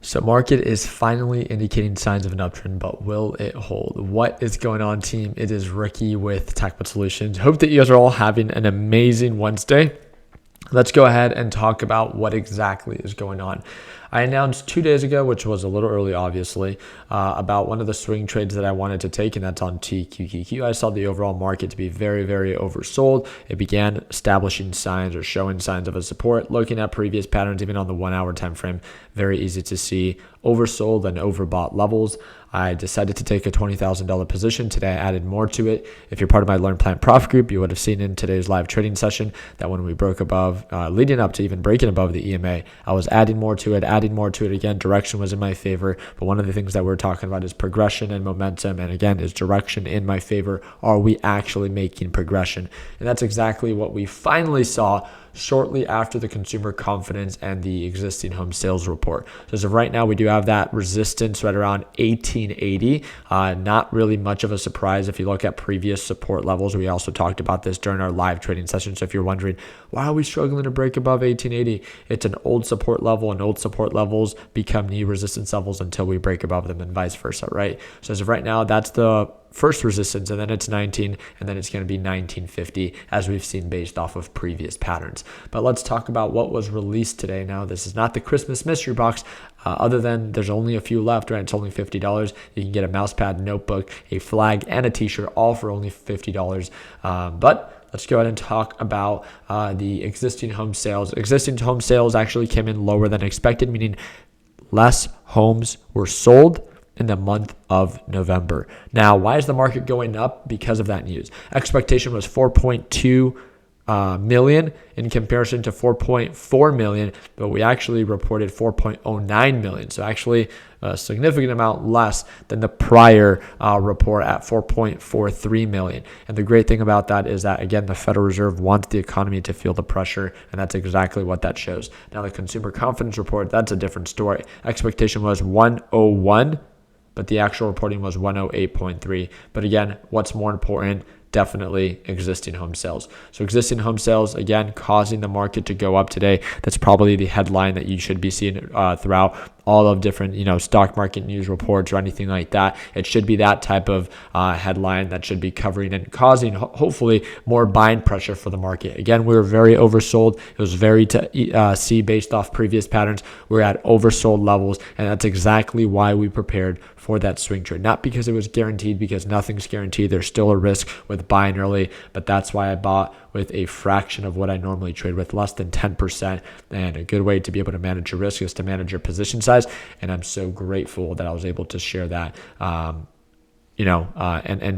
So market is finally indicating signs of an uptrend, but will it hold? What is going on, team? It is Ricky with TechBot Solutions. Hope that you guys are all having an amazing Wednesday. Let's go ahead and talk about what exactly is going on. I announced 2 days ago, which was a little early, obviously, about one of the swing trades that I wanted to take, and that's on TQQQ. I saw the overall market to be very, very oversold. It began establishing signs or showing signs of a support. Looking at previous patterns, even on the 1 hour time frame, very easy to see oversold and overbought levels. I decided to take a $20,000 position. Today, I added more to it. If you're part of my Learn Plan Profit group, you would have seen in today's live trading session that when we broke above, leading up to even breaking above the EMA, I was adding more to it. Again, direction was in my favor. But one of the things that we're talking about is progression and momentum. And again, is direction in my favor? Are we actually making progression? And that's exactly what we finally saw shortly after the consumer confidence and the existing home sales report. So as of right now, we do have that resistance right around 1880. Not really much of a surprise if you look at previous support levels. We also talked about this during our live trading session. So if you're wondering, why are we struggling to break above 1880? It's an old support level, and old support levels become new resistance levels until we break above them, and vice versa, right? So as of right now, that's the first resistance, and then it's 19, and then it's going to be 1950, as we've seen based off of previous patterns. But let's talk about what was released today. Now, this is not the Christmas mystery box, other than there's only a few left, right? It's only $50. You can get a mouse pad, notebook, a flag, and a t-shirt, all for only $50. But let's go ahead and talk about the existing home sales. Existing home sales actually came in lower than expected, meaning less homes were sold in the month of November. Now, why is the market going up? Because of that news. Expectation was 4.2 million in comparison to 4.4 million, but we actually reported 4.09 million. So actually a significant amount less than the prior report at 4.43 million. And the great thing about that is that, again, the Federal Reserve wants the economy to feel the pressure, and that's exactly what that shows. Now, the consumer confidence report, that's a different story. Expectation was 101, but the actual reporting was 108.3. But again, what's more important? Definitely existing home sales. So existing home sales, again, causing the market to go up today. That's probably the headline that you should be seeing throughout all of different, stock market news reports or anything like that. It should be that type of headline that should be covering and causing, hopefully, more buying pressure for the market. Again, we were very oversold. It was very to see based off previous patterns. We're at oversold levels, and that's exactly why we prepared for that swing trade. Not because it was guaranteed, because nothing's guaranteed. There's still a risk with buying early, but that's why I bought with a fraction of what I normally trade with, less than 10%. And a good way to be able to manage your risk is to manage your position size. And I'm so grateful that I was able to share that, and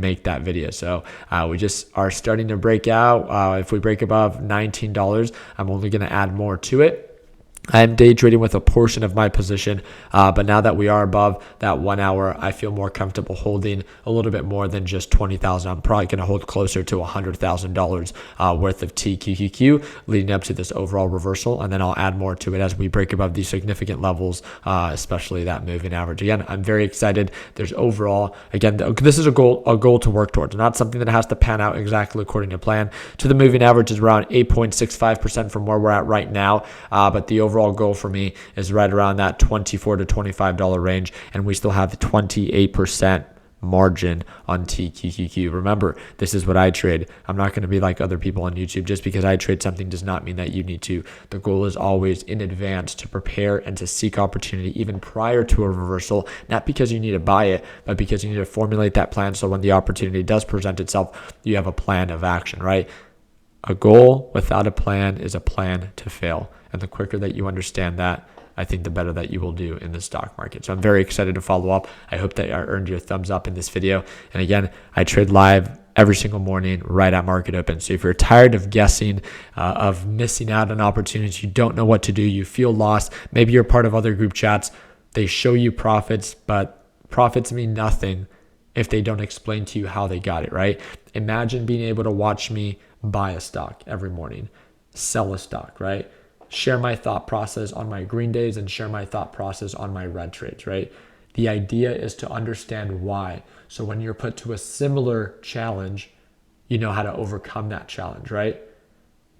make that video. So we just are starting to break out. If we break above $19, I'm only going to add more to it. I am day trading with a portion of my position, but now that we are above that 1 hour, I feel more comfortable holding a little bit more than just $20,000. I'm probably going to hold closer to $100,000 worth of TQQQ leading up to this overall reversal, and then I'll add more to it as we break above these significant levels, especially that moving average. Again, I'm very excited. There's overall, again, this is a goal to work towards, not something that has to pan out exactly according to plan. To the moving average is around 8.65% from where we're at right now, but the overall goal for me is right around that $24 to $25 range, and we still have 28% margin on TQQQ. Remember, this is what I trade. I'm not going to be like other people on YouTube. Just because I trade something does not mean that you need to. The goal is always in advance to prepare and to seek opportunity even prior to a reversal, not because you need to buy it, but because you need to formulate that plan so when the opportunity does present itself, you have a plan of action, right? A goal without a plan is a plan to fail. And the quicker that you understand that, I think the better that you will do in the stock market. So I'm very excited to follow up. I hope that I earned your thumbs up in this video. And again, I trade live every single morning right at market open. So if you're tired of guessing, of missing out on opportunities, you don't know what to do, you feel lost, maybe you're part of other group chats, they show you profits, but profits mean nothing if they don't explain to you how they got it, right? Imagine being able to watch me buy a stock every morning, sell a stock, right? Share my thought process on my green days and share my thought process on my red trades, right? The idea is to understand why. So when you're put to a similar challenge, you know how to overcome that challenge, right?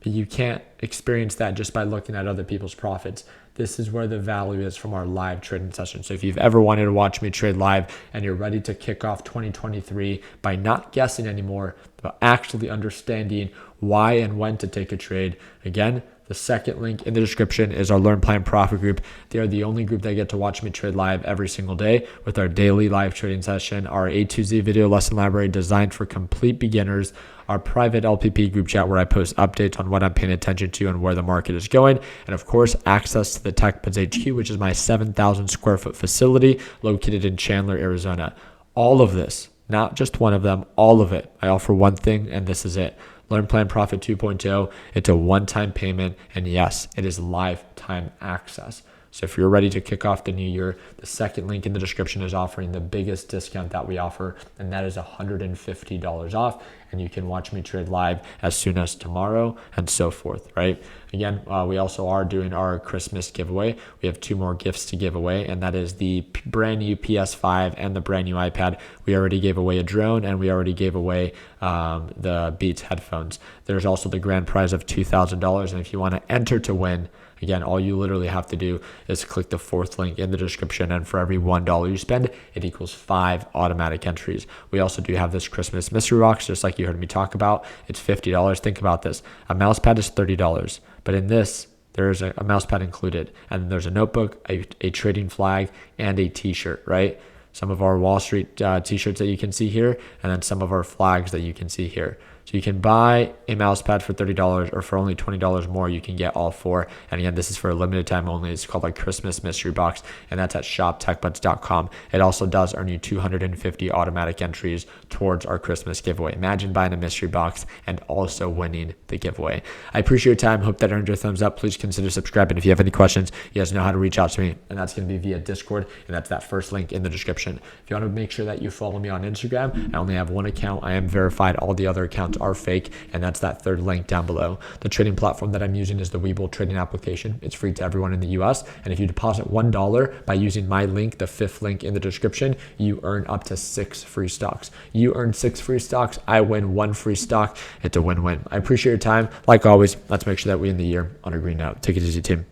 But you can't experience that just by looking at other people's profits. This is where the value is from our live trading session. So if you've ever wanted to watch me trade live and you're ready to kick off 2023 by not guessing anymore, but actually understanding why and when to take a trade, again, the second link in the description is our Learn Plan Profit group. They are the only group that get to watch me trade live every single day with our daily live trading session, our A to Z video lesson library designed for complete beginners, our private LPP group chat where I post updates on what I'm paying attention to and where the market is going, and of course, access to the TechBuds HQ, which is my 7,000 square foot facility located in Chandler, Arizona. All of this, not just one of them, all of it. I offer one thing, and this is it. Learn Plan Profit 2.0. It's a one-time payment, and yes, it is lifetime access. So if you're ready to kick off the new year, the second link in the description is offering the biggest discount that we offer, and that is $150 off. And you can watch me trade live as soon as tomorrow and so forth, right? Again, we also are doing our Christmas giveaway. We have 2 more gifts to give away, and that is the brand new PS5 and the brand new iPad. We already gave away a drone, and we already gave away the Beats headphones. There's also the grand prize of $2,000, and if you want to enter to win, again, all you literally have to do is click the 4th link in the description, and for every $1 you spend, it equals 5 automatic entries. We also do have this Christmas mystery box, just like you heard me talk about. It's $50. Think about this. A mouse pad is $30, but in this, there's a mouse pad included, and there's a notebook, a trading flag, and a t-shirt, right? Some of our Wall Street t-shirts that you can see here, and then some of our flags that you can see here. So you can buy a mouse pad for $30, or for only $20 more, you can get all 4. And again, this is for a limited time only. It's called like Christmas Mystery Box, and that's at shoptechbuds.com. It also does earn you 250 automatic entries towards our Christmas giveaway. Imagine buying a mystery box and also winning the giveaway. I appreciate your time. Hope that earned your thumbs up. Please consider subscribing. If you have any questions, you guys know how to reach out to me, and that's going to be via Discord, and that's that first link in the description. If you want to make sure that you follow me on Instagram, I only have one account. I am verified. All the other accounts are fake, and that's that 3rd link down below. The trading platform that I'm using is the Webull trading application. It's free to everyone in the US, and if you deposit $1 by using my link, the 5th link in the description, you earn up to 6 free stocks. You earn 6 free stocks, I win 1 free stock. It's a win-win. I appreciate your time. Like always, let's make sure that we end the year on a green note. Take it easy, team.